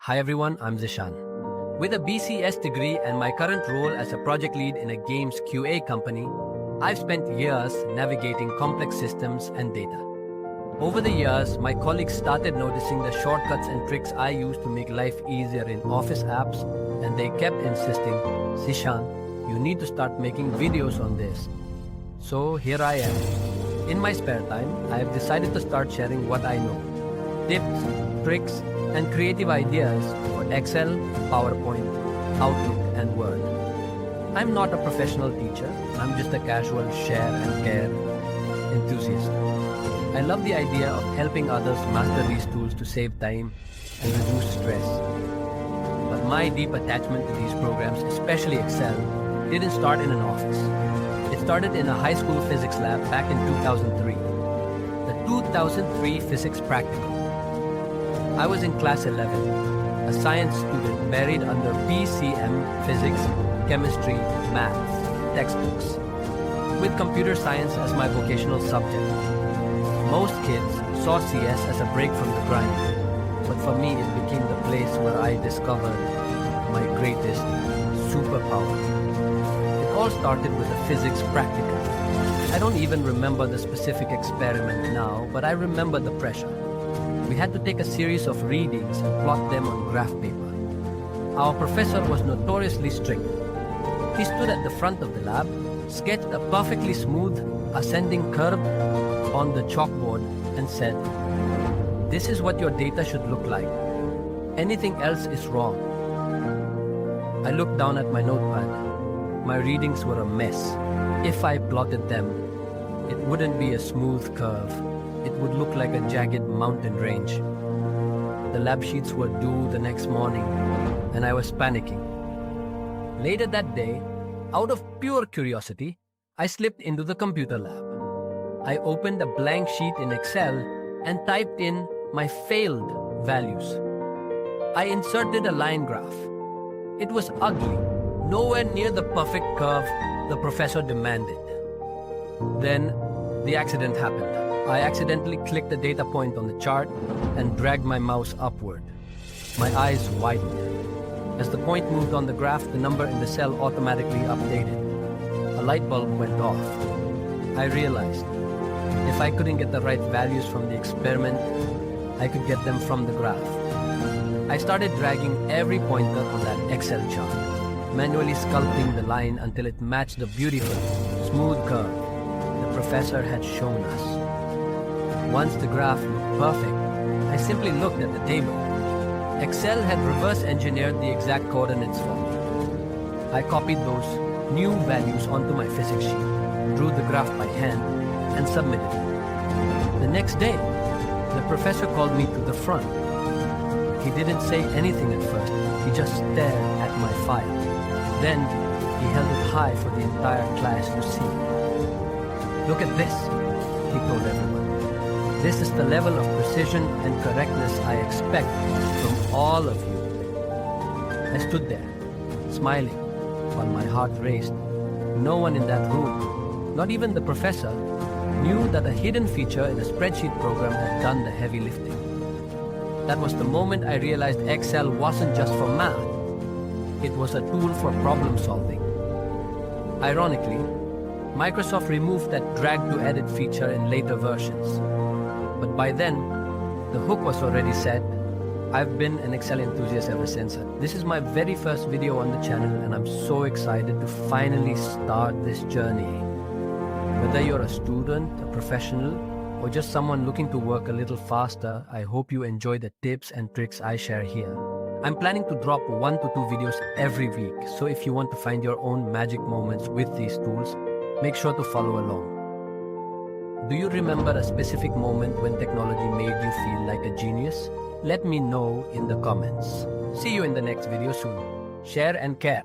Hi everyone, I'm Zishan. With a BCS degree and my current role as a project lead in a GamesQA company, I've spent years navigating complex systems and data. Over the years, my colleagues started noticing the shortcuts and tricks I use to make life easier in Office apps, and they kept insisting, Zishan, you need to start making videos on this. So here I am. In my spare time, I have decided to start sharing what I know. Tips, tricks, and creative ideas for Excel, PowerPoint, Outlook, and Word. I'm not a professional teacher, I'm just a casual share and care enthusiast. I love the idea of helping others master these tools to save time and reduce stress. But my deep attachment to these programs, especially Excel, didn't start in an office. It started in a high school physics lab back in 2003. The 2003 physics practical. I was in class 11, a science student buried under PCM physics, chemistry, maths, textbooks, with computer science as my vocational subject. Most kids saw CS as a break from the grind, but for me it became the place where I discovered my greatest superpower. It all started with a physics practical. I don't even remember the specific experiment now, but I remember the pressure. We had to take a series of readings and plot them on graph paper. Our professor was notoriously strict. He stood at the front of the lab, sketched a perfectly smooth, ascending curve on the chalkboard and said, "This is what your data should look like. Anything else is wrong." I looked down at my notepad. My readings were a mess. If I plotted them, it wouldn't be a smooth curve. It would look like a jagged mountain range. The lab sheets were due the next morning, and I was panicking. Later that day, out of pure curiosity, I slipped into the computer lab. I opened a blank sheet in Excel and typed in my failed values. I inserted a line graph. It was ugly, nowhere near the perfect curve the professor demanded. Then, the accident happened. I accidentally clicked a data point on the chart and dragged my mouse upward. My eyes widened. As the point moved on the graph, the number in the cell automatically updated. A light bulb went off. I realized if I couldn't get the right values from the experiment, I could get them from the graph. I started dragging every pointer on that Excel chart, manually sculpting the line until it matched the beautiful, smooth curve the professor had shown us. Once the graph looked perfect, I simply looked at the table. Excel had reverse engineered the exact coordinates for me. I copied those new values onto my physics sheet, drew the graph by hand, and submitted it. The next day, the professor called me to the front. He didn't say anything at first, he just stared at my file. Then, he held it high for the entire class to see. "Look at this," he told everyone. "This is the level of precision and correctness I expect from all of you." I stood there, smiling, while my heart raced. No one in that room, not even the professor, knew that a hidden feature in a spreadsheet program had done the heavy lifting. That was the moment I realized Excel wasn't just for math. It was a tool for problem solving. Ironically, Microsoft removed that drag-to-edit feature in later versions. But by then, the hook was already set. I've been an Excel enthusiast ever since. This is my very first video on the channel, and I'm so excited to finally start this journey. Whether you're a student, a professional, or just someone looking to work a little faster, I hope you enjoy the tips and tricks I share here. I'm planning to drop 1 to 2 videos every week, so if you want to find your own magic moments with these tools, make sure to follow along. Do you remember a specific moment when technology made you feel like a genius? Let me know in the comments. See you in the next video soon. Share and care.